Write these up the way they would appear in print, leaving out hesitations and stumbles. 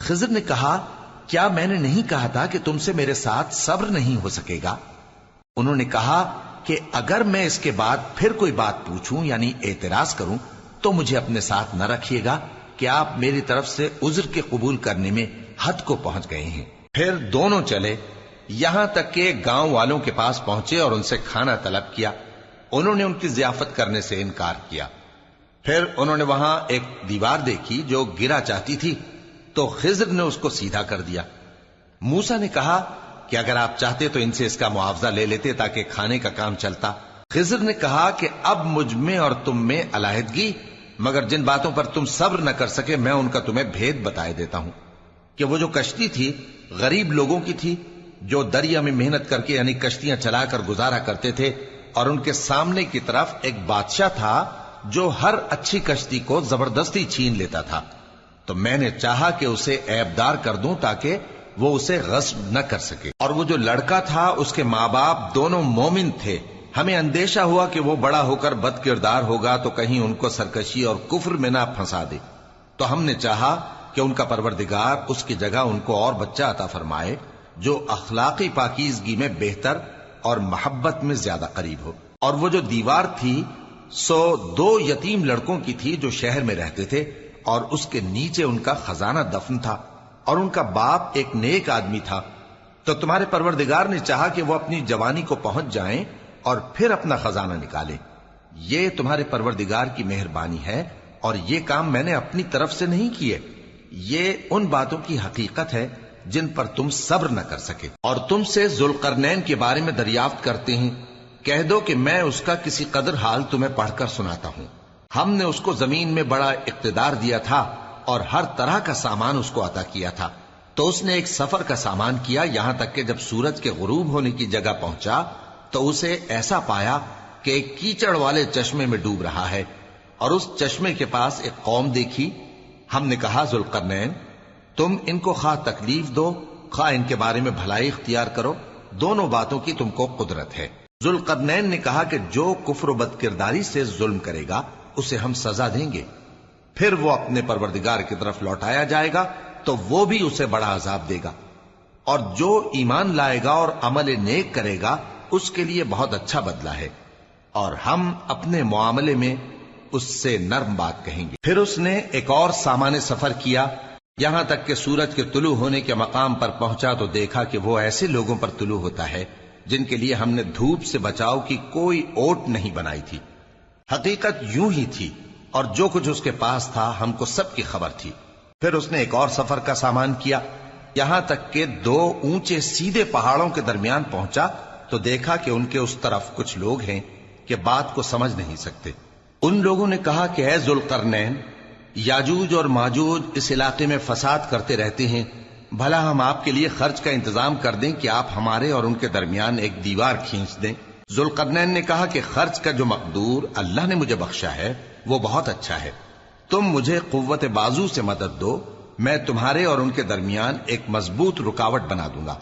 خضر نے کہا کیا میں نے نہیں کہا تھا کہ تم سے میرے ساتھ صبر نہیں ہو سکے گا؟ انہوں نے کہا کہ اگر میں اس کے بعد پھر کوئی بات پوچھوں یعنی اعتراض کروں تو مجھے اپنے ساتھ نہ رکھیے گا کہ آپ میری طرف سے عذر کے قبول کرنے میں حد کو پہنچ گئے ہیں۔ پھر دونوں چلے یہاں تک کہ گاؤں والوں کے پاس پہنچے اور ان سے کھانا طلب کیا۔ انہوں نے ان کی ضیافت کرنے سے انکار کیا۔ پھر انہوں نے وہاں ایک دیوار دیکھی جو گرا چاہتی تھی تو خضر نے اس کو سیدھا کر دیا۔ موسیٰ نے کہا کہ اگر آپ چاہتے تو ان سے اس کا معاوضہ لے لیتے تاکہ کھانے کا کام چلتا۔ خضر نے کہا کہ اب مجھ میں اور تم میں علیحدگی، مگر جن باتوں پر تم صبر نہ کر سکے میں ان کا تمہیں بھید بتائے دیتا ہوں کہ وہ جو کشتی تھی غریب لوگوں کی تھی جو دریا میں محنت کر کے یعنی کشتیاں چلا کر گزارا کرتے تھے، اور ان کے سامنے کی طرف ایک بادشاہ تھا جو ہر اچھی کشتی کو زبردستی چھین لیتا تھا، تو میں نے چاہا کہ اسے عیبدار کر دوں تاکہ وہ اسے غصب نہ کر سکے۔ اور وہ جو لڑکا تھا اس کے ماں باپ دونوں مومن تھے، ہمیں اندیشہ ہوا کہ وہ بڑا ہو کر بد کردار ہوگا تو کہیں ان کو سرکشی اور کفر میں نہ پھنسا دے، تو ہم نے چاہا کہ ان کا پروردگار اس کی جگہ ان کو اور بچہ عطا فرمائے جو اخلاقی پاکیزگی میں بہتر اور محبت میں زیادہ قریب ہو۔ اور وہ جو دیوار تھی سو 2 یتیم لڑکوں کی تھی جو شہر میں رہتے تھے، اور اس کے نیچے ان کا خزانہ دفن تھا، اور ان کا باپ ایک نیک آدمی تھا۔ تو تمہارے پروردگار نے چاہا کہ وہ اپنی جوانی کو پہنچ جائیں اور پھر اپنا خزانہ نکالے۔ یہ تمہارے پروردگار کی مہربانی ہے، اور یہ کام میں نے اپنی طرف سے نہیں کیے، یہ ان باتوں کی حقیقت ہے جن پر تم صبر نہ کر سکے۔ اور تم سے ذوالقرنین کے بارے میں دریافت کرتے ہیں، کہہ دو کہ میں اس کا کسی قدر حال تمہیں پڑھ کر سناتا ہوں۔ ہم نے اس کو زمین میں بڑا اقتدار دیا تھا اور ہر طرح کا سامان اس کو عطا کیا تھا، تو اس نے ایک سفر کا سامان کیا، یہاں تک کہ جب سورج کے غروب ہونے کی جگہ پہنچا تو اسے ایسا پایا کہ ایک کیچڑ والے چشمے میں ڈوب رہا ہے، اور اس چشمے کے پاس ایک قوم دیکھی۔ ہم نے کہا ذوالقرنین تم ان کو خواہ تکلیف دو خواہ ان کے بارے میں بھلائی اختیار کرو، دونوں باتوں کی تم کو قدرت ہے۔ ذوالقرنین نے کہا کہ جو کفر و بد کرداری سے ظلم کرے گا اسے ہم سزا دیں گے، پھر وہ اپنے پروردگار کی طرف لوٹایا جائے گا تو وہ بھی اسے بڑا عذاب دے گا، اور جو ایمان لائے گا اور عمل نیک کرے گا اس کے لیے بہت اچھا بدلہ ہے، اور ہم اپنے معاملے میں اس سے نرم بات کہیں گے۔ پھر اس نے ایک اور سامان سفر کیا، یہاں تک کہ سورج کے طلوع ہونے کے مقام پر پہنچا تو دیکھا کہ وہ ایسے لوگوں پر طلوع ہوتا ہے جن کے لیے ہم نے دھوپ سے بچاؤ کی کوئی اوٹ نہیں بنائی تھی۔ حقیقت یوں ہی تھی، اور جو کچھ اس کے پاس تھا ہم کو سب کی خبر تھی۔ پھر اس نے ایک اور سفر کا سامان کیا، یہاں تک کہ 2 اونچے سیدھے پہاڑوں کے درمیان پہنچا تو دیکھا کہ ان کے اس طرف کچھ لوگ ہیں کہ بات کو سمجھ نہیں سکتے۔ ان لوگوں نے کہا کہ اے ذوالقرنین، یاجوج اور ماجوج اس علاقے میں فساد کرتے رہتے ہیں، بھلا ہم آپ کے لیے خرچ کا انتظام کر دیں کہ آپ ہمارے اور ان کے درمیان ایک دیوار کھینچ دیں۔ ذوالقرنین نے کہا کہ خرچ کا جو مقدور اللہ نے مجھے بخشا ہے وہ بہت اچھا ہے، تم مجھے قوت بازو سے مدد دو، میں تمہارے اور ان کے درمیان ایک مضبوط رکاوٹ بنا دوں گا۔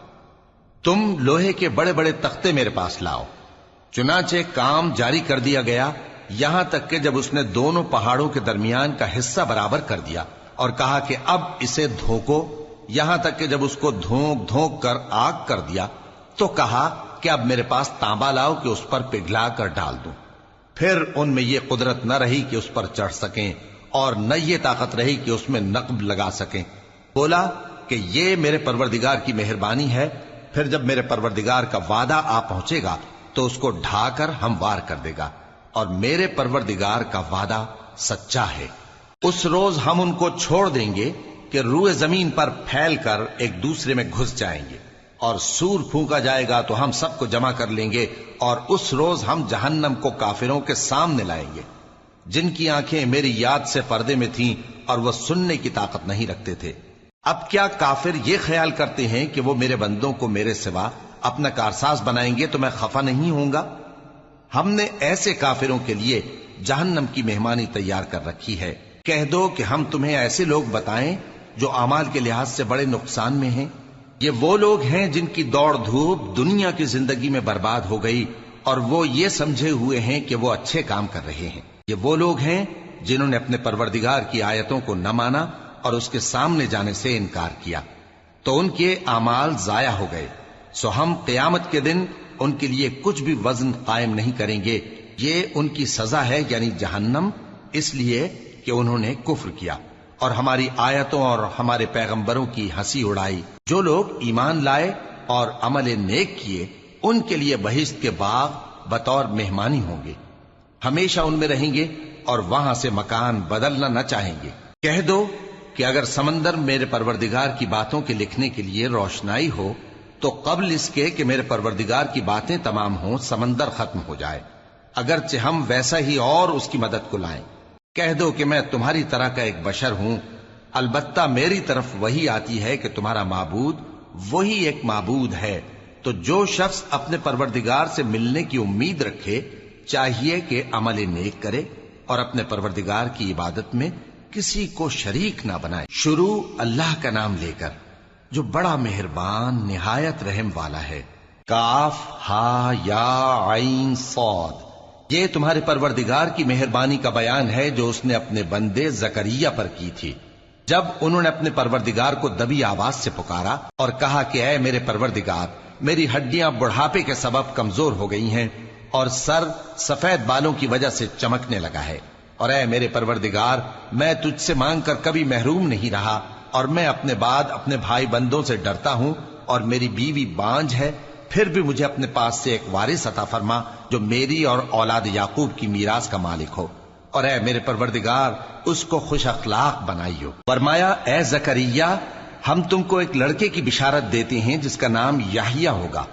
تم لوہے کے بڑے بڑے تختے میرے پاس لاؤ۔ چنانچہ کام جاری کر دیا گیا، یہاں تک کہ جب اس نے دونوں پہاڑوں کے درمیان کا حصہ برابر کر دیا اور کہا کہ اب اسے دھوکو، یہاں تک کہ جب اس کو دھونک دھونک کر آگ کر دیا تو کہا کہ اب میرے پاس تانبا لاؤ کہ اس پر پگھلا کر ڈال دوں۔ پھر ان میں یہ قدرت نہ رہی کہ اس پر چڑھ سکیں، اور نہ یہ طاقت رہی کہ اس میں نقب لگا سکیں۔ بولا کہ یہ میرے پروردگار کی مہربانی ہے، پھر جب میرے پروردگار کا وعدہ آ پہنچے گا تو اس کو ڈھا کر ہموار کر دے گا، اور میرے پروردگار کا وعدہ سچا ہے۔ اس روز ہم ان کو چھوڑ دیں گے کہ روئے زمین پر پھیل کر ایک دوسرے میں گھس جائیں گے، اور سور پھونکا جائے گا تو ہم سب کو جمع کر لیں گے، اور اس روز ہم جہنم کو کافروں کے سامنے لائیں گے جن کی آنکھیں میری یاد سے پردے میں تھیں اور وہ سننے کی طاقت نہیں رکھتے تھے۔ اب کیا کافر یہ خیال کرتے ہیں کہ وہ میرے بندوں کو میرے سوا اپنا کارساز بنائیں گے تو میں خفا نہیں ہوں گا؟ ہم نے ایسے کافروں کے لیے جہنم کی مہمانی تیار کر رکھی ہے۔ کہہ دو کہ ہم تمہیں ایسے لوگ بتائیں جو اعمال کے لحاظ سے بڑے نقصان میں ہیں۔ یہ وہ لوگ ہیں جن کی دوڑ دھوپ دنیا کی زندگی میں برباد ہو گئی، اور وہ یہ سمجھے ہوئے ہیں کہ وہ اچھے کام کر رہے ہیں۔ یہ وہ لوگ ہیں جنہوں نے اپنے پروردگار کی آیتوں کو نہ مانا اور اس کے سامنے جانے سے انکار کیا تو ان کے اعمال ضائع ہو گئے، سو ہم قیامت کے دن ان کے لیے کچھ بھی وزن قائم نہیں کریں گے، یہ ان کی سزا ہے یعنی جہنم، اس لیے کہ انہوں نے کفر کیا اور ہماری آیتوں اور ہمارے پیغمبروں کی ہنسی اڑائی۔ جو لوگ ایمان لائے اور عمل نیک کیے ان کے لیے بہشت کے باغ بطور مہمانی ہوں گے، ہمیشہ ان میں رہیں گے اور وہاں سے مکان بدلنا نہ چاہیں گے۔ کہہ دو کہ اگر سمندر میرے پروردگار کی باتوں کے لکھنے کے لیے روشنائی ہو تو قبل اس کے کہ میرے پروردگار کی باتیں تمام ہوں سمندر ختم ہو جائے، اگرچہ ہم ویسا ہی اور اس کی مدد کو لائیں۔ کہہ دو کہ میں تمہاری طرح کا ایک بشر ہوں، البتہ میری طرف وہی آتی ہے کہ تمہارا معبود وہی ایک معبود ہے، تو جو شخص اپنے پروردگار سے ملنے کی امید رکھے چاہیے کہ عمل نیک کرے اور اپنے پروردگار کی عبادت میں کسی کو شریک نہ بنائے۔ شروع اللہ کا نام لے کر جو بڑا مہربان نہایت رحم والا ہے۔ کاف ہا یا عین صاد، یہ تمہارے پروردگار کی مہربانی کا بیان ہے جو اس نے اپنے بندے زکریا پر کی تھی، جب انہوں نے اپنے پروردگار کو دبی آواز سے پکارا اور کہا کہ اے میرے پروردگار، میری ہڈیاں بڑھاپے کے سبب کمزور ہو گئی ہیں اور سر سفید بالوں کی وجہ سے چمکنے لگا ہے، اور اے میرے پروردگار، میں تجھ سے مانگ کر کبھی محروم نہیں رہا اور میں اپنے بعد اپنے بھائی بندوں سے ڈرتا ہوں اور میری بیوی بانجھ ہے، پھر بھی مجھے اپنے پاس سے ایک وارث عطا فرما جو میری اور اولاد یعقوب کی میراث کا مالک ہو، اور اے میرے پروردگار اس کو خوش اخلاق بنائیو۔ فرمایا اے زکریا، ہم تم کو ایک لڑکے کی بشارت دیتے ہیں جس کا نام یحییٰ ہوگا،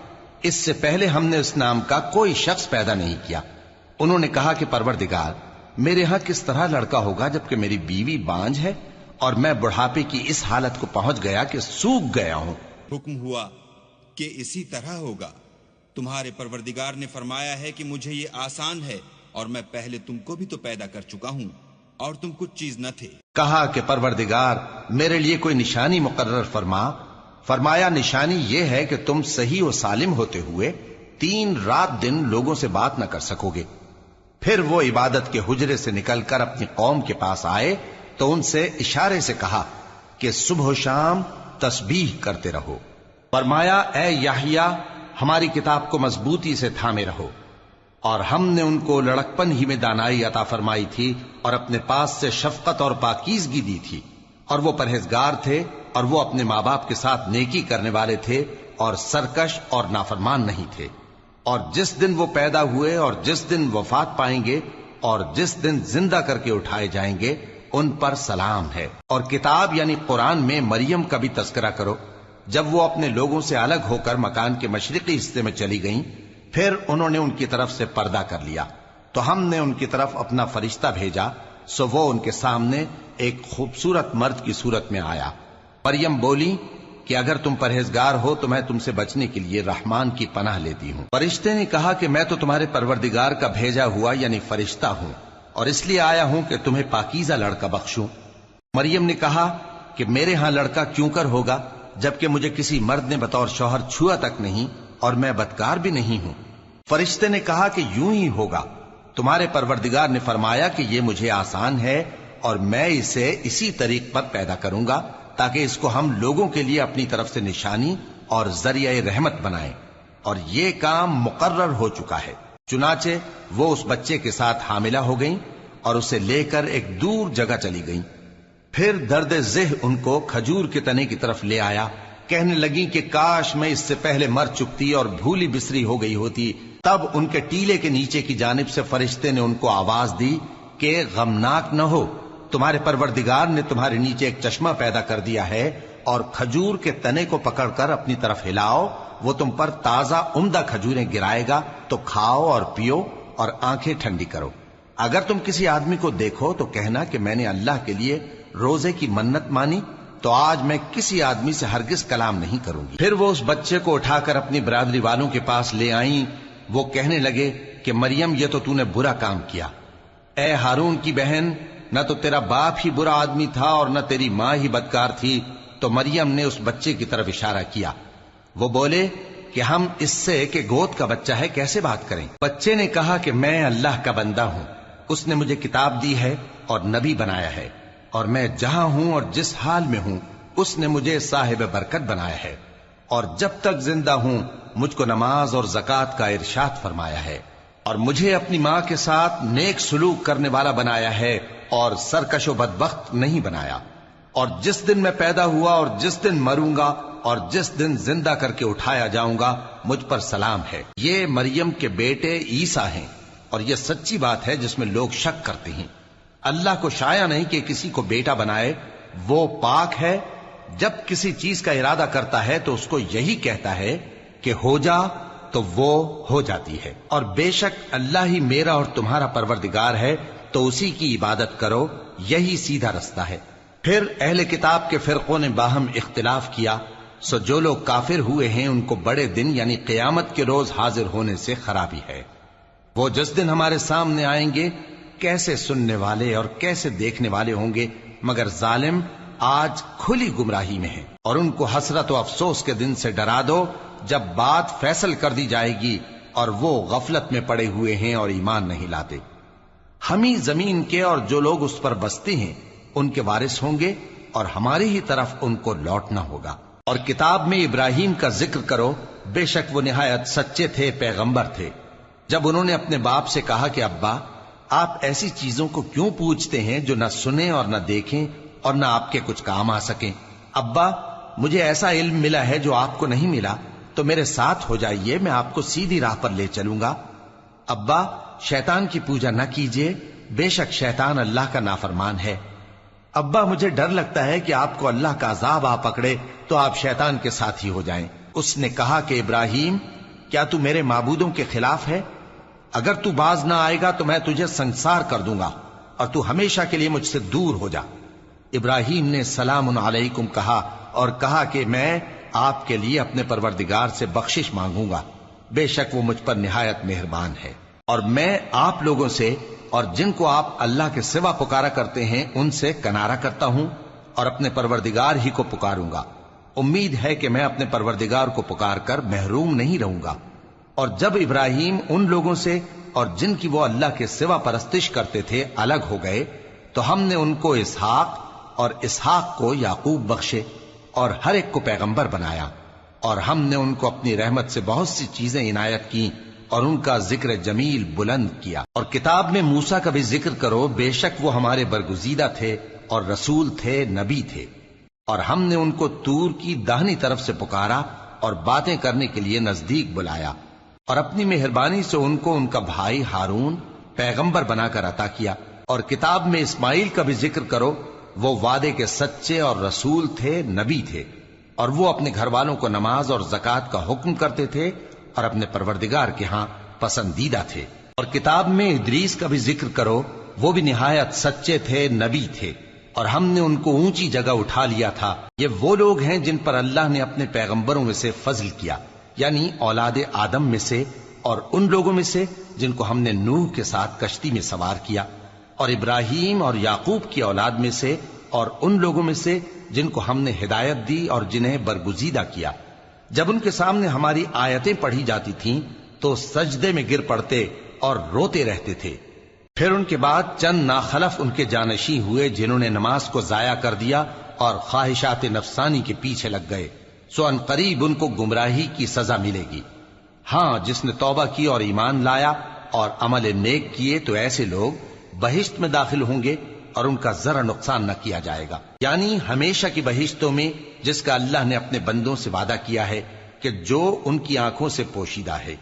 اس سے پہلے ہم نے اس نام کا کوئی شخص پیدا نہیں کیا۔ انہوں نے کہا کہ پروردگار، میرے ہاں کس طرح لڑکا ہوگا جبکہ میری بیوی بانجھ ہے اور میں بڑھاپے کی اس حالت کو پہنچ گیا کہ سوکھ گیا ہوں۔ حکم ہوا کہ اسی طرح ہوگا، تمہارے پروردگار نے فرمایا ہے کہ مجھے یہ آسان ہے اور میں پہلے تم کو بھی تو پیدا کر چکا ہوں اور تم کچھ چیز نہ تھے۔ کہا کہ پروردگار میرے لیے کوئی نشانی مقرر فرما۔ فرمایا نشانی یہ ہے کہ تم صحیح و سالم ہوتے ہوئے 3 رات دن لوگوں سے بات نہ کر سکو گے۔ پھر وہ عبادت کے حجرے سے نکل کر اپنی قوم کے پاس آئے تو ان سے اشارے سے کہا کہ صبح و شام تسبیح کرتے رہو۔ فرمایا اے یحییٰ، ہماری کتاب کو مضبوطی سے تھامے رہو، اور ہم نے ان کو لڑکپن ہی میں دانائی عطا فرمائی تھی اور اپنے پاس سے شفقت اور پاکیزگی دی تھی، اور وہ پرہیزگار تھے اور وہ اپنے ماں باپ کے ساتھ نیکی کرنے والے تھے اور سرکش اور نافرمان نہیں تھے۔ اور جس دن وہ پیدا ہوئے اور جس دن وفات پائیں گے اور جس دن زندہ کر کے اٹھائے جائیں گے ان پر سلام ہے۔ اور کتاب یعنی قرآن میں مریم کا بھی تذکرہ کرو، جب وہ اپنے لوگوں سے الگ ہو کر مکان کے مشرقی حصے میں چلی گئیں، پھر انہوں نے ان کی طرف سے پردہ کر لیا تو ہم نے ان کی طرف اپنا فرشتہ بھیجا، سو وہ ان کے سامنے ایک خوبصورت مرد کی صورت میں آیا۔ مریم بولی کہ اگر تم پرہیزگار ہو تو میں تم سے بچنے کے لیے رحمان کی پناہ لیتی ہوں۔ فرشتے نے کہا کہ میں تو تمہارے پروردگار کا بھیجا ہوا یعنی فرشتہ ہوں اور اس لیے آیا ہوں کہ تمہیں پاکیزہ لڑکا بخشوں۔ مریم نے کہا کہ میرے ہاں لڑکا کیوں کر ہوگا جبکہ مجھے کسی مرد نے بطور شوہر چھوا تک نہیں اور میں بدکار بھی نہیں ہوں۔ فرشتے نے کہا کہ یوں ہی ہوگا، تمہارے پروردگار نے فرمایا کہ یہ مجھے آسان ہے اور میں اسے اسی طریق پر پیدا کروں گا تاکہ اس کو ہم لوگوں کے لیے اپنی طرف سے نشانی اور ذریعہ رحمت بنائیں، اور یہ کام مقرر ہو چکا ہے۔ چنانچہ وہ اس بچے کے ساتھ حاملہ ہو گئیں اور اسے لے کر ایک دور جگہ چلی گئیں۔ پھر درد ذہ ان کو کھجور کے تنے کی طرف لے آیا، کہنے لگیں کہ کاش میں اس سے پہلے مر چکتی اور بھولی بسری ہو گئی ہوتی۔ تب ان کے ٹیلے کے نیچے کی جانب سے فرشتے نے ان کو آواز دی کہ غمناک نہ ہو، تمہارے پروردگار نے تمہارے نیچے ایک چشمہ پیدا کر دیا ہے، اور کھجور کے تنے کو پکڑ کر اپنی طرف ہلاؤ، وہ تم پر تازہ عمدہ کھجوریں گرائے گا، تو کھاؤ اور پیو اور آنکھیں ٹھنڈی کرو۔ اگر تم کسی آدمی کو دیکھو تو کہنا کہ میں نے اللہ کے لیے روزے کی منت مانی، تو آج میں کسی آدمی سے ہرگز کلام نہیں کروں گی۔ پھر وہ اس بچے کو اٹھا کر اپنی برادری والوں کے پاس لے آئیں۔ وہ کہنے لگے کہ مریم یہ تو نے برا کام کیا، اے ہارون کی بہن، نہ تو تیرا باپ ہی برا آدمی تھا اور نہ تیری ماں ہی بدکار تھی۔ تو مریم نے اس بچے کی طرف اشارہ کیا۔ وہ بولے کہ ہم اس سے کہ گود کا بچہ ہے کیسے بات کریں؟ بچے نے کہا کہ میں اللہ کا بندہ ہوں، اس نے مجھے کتاب دی ہے اور نبی بنایا ہے، اور میں جہاں ہوں اور جس حال میں ہوں اس نے مجھے صاحب برکت بنایا ہے، اور جب تک زندہ ہوں مجھ کو نماز اور زکوٰۃ کا ارشاد فرمایا ہے، اور مجھے اپنی ماں کے ساتھ نیک سلوک کرنے والا بنایا ہے اور سرکش و بدبخت نہیں بنایا، اور جس دن میں پیدا ہوا اور جس دن مروں گا اور جس دن زندہ کر کے اٹھایا جاؤں گا مجھ پر سلام ہے۔ یہ مریم کے بیٹے عیسیٰ ہیں، اور یہ سچی بات ہے جس میں لوگ شک کرتے ہیں۔ اللہ کو شایع نہیں کہ کسی کو بیٹا بنائے، وہ پاک ہے، جب کسی چیز کا ارادہ کرتا ہے تو اس کو یہی کہتا ہے کہ ہو جا تو وہ ہو جاتی ہے، اور بے شک اللہ ہی میرا اور تمہارا پروردگار ہے، تو اسی کی عبادت کرو، یہی سیدھا رستہ ہے۔ پھر اہل کتاب کے فرقوں نے باہم اختلاف کیا، سو جو لوگ کافر ہوئے ہیں ان کو بڑے دن یعنی قیامت کے روز حاضر ہونے سے خرابی ہے۔ وہ جس دن ہمارے سامنے آئیں گے کیسے سننے والے اور کیسے دیکھنے والے ہوں گے، مگر ظالم آج کھلی گمراہی میں ہے۔ اور ان کو حسرت و افسوس کے دن سے ڈرا دو جب بات فیصل کر دی جائے گی اور وہ غفلت میں پڑے ہوئے ہیں اور ایمان نہیں لاتے۔ ہم ہی زمین کے اور جو لوگ اس پر بستے ہیں ان کے وارث ہوں گے، اور ہماری ہی طرف ان کو لوٹنا ہوگا۔ اور کتاب میں ابراہیم کا ذکر کرو، بے شک وہ نہایت سچے تھے، پیغمبر تھے۔ جب انہوں نے اپنے باپ سے کہا کہ ابا آپ ایسی چیزوں کو کیوں پوچھتے ہیں جو نہ سنیں اور نہ دیکھیں اور نہ آپ کے کچھ کام آ سکیں؟ ابا مجھے ایسا علم ملا ہے جو آپ کو نہیں ملا، تو میرے ساتھ ہو جائیے، میں آپ کو سیدھی راہ پر لے چلوں گا۔ ابا شیطان کی پوجا نہ کیجیے، بے شک شیطان اللہ کا نافرمان ہے۔ ابا مجھے ڈر لگتا ہے کہ آپ کو اللہ کا عذاب آ پکڑے تو آپ شیطان کے ساتھی ہو جائیں۔ اس نے کہا کہ ابراہیم کیا تو میرے معبودوں کے خلاف ہے؟ اگر تو باز نہ آئے گا تو میں تجھے سنسار کر دوں گا اور تو ہمیشہ کے لیے مجھ سے دور ہو جا۔ ابراہیم نے سلام علیکم کہا اور کہا کہ میں آپ کے لیے اپنے پروردگار سے بخشش مانگوں گا، بے شک وہ مجھ پر نہایت مہربان ہے۔ اور میں آپ لوگوں سے اور جن کو آپ اللہ کے سوا پکارا کرتے ہیں ان سے کنارہ کرتا ہوں اور اپنے پروردگار ہی کو پکاروں گا۔ امید ہے کہ میں اپنے پروردگار کو پکار کر محروم نہیں رہوں گا۔ اور جب ابراہیم ان لوگوں سے اور جن کی وہ اللہ کے سوا پرستش کرتے تھے الگ ہو گئے تو ہم نے ان کو اسحاق اور اسحاق کو یعقوب بخشے اور ہر ایک کو پیغمبر بنایا، اور ہم نے ان کو اپنی رحمت سے بہت سی چیزیں عنایت کی اور ان کا ذکر جمیل بلند کیا۔ اور کتاب میں موسیٰ کا بھی ذکر کرو، بے شک وہ ہمارے برگزیدہ تھے اور رسول تھے، نبی تھے، اور ہم نے ان کو طور کی داہنی طرف سے پکارا اور باتیں کرنے کے لیے نزدیک بلایا، اور اپنی مہربانی سے ان کو ان کا بھائی ہارون پیغمبر بنا کر عطا کیا۔ اور کتاب میں اسماعیل کا بھی ذکر کرو، وہ وعدے کے سچے اور رسول تھے، نبی تھے، اور وہ اپنے گھر والوں کو نماز اور زکوٰۃ کا حکم کرتے تھے اور اپنے پروردگار کے ہاں پسندیدہ تھے۔ اور کتاب میں ادریس کا بھی ذکر کرو، وہ بھی نہایت سچے تھے، نبی تھے، اور ہم نے ان کو اونچی جگہ اٹھا لیا تھا۔ یہ وہ لوگ ہیں جن پر اللہ نے اپنے پیغمبروں میں سے فضل کیا، یعنی اولاد آدم میں سے، اور ان لوگوں میں سے جن کو ہم نے نوح کے ساتھ کشتی میں سوار کیا، اور ابراہیم اور یعقوب کی اولاد میں سے، اور ان لوگوں میں سے جن کو ہم نے ہدایت دی اور جنہیں برگزیدہ کیا۔ جب ان کے سامنے ہماری آیتیں پڑھی جاتی تھیں تو سجدے میں گر پڑتے اور روتے رہتے تھے۔ پھر ان کے بعد چند ناخلف ان کے جانشین ہوئے جنہوں نے نماز کو ضائع کر دیا اور خواہشات نفسانی کے پیچھے لگ گئے، سو ان قریب ان کو گمراہی کی سزا ملے گی۔ ہاں جس نے توبہ کی اور ایمان لایا اور عمل نیک کیے تو ایسے لوگ بہشت میں داخل ہوں گے اور ان کا ذرا نقصان نہ کیا جائے گا، یعنی ہمیشہ کی بہشتوں میں جس کا اللہ نے اپنے بندوں سے وعدہ کیا ہے کہ جو ان کی آنکھوں سے پوشیدہ ہے۔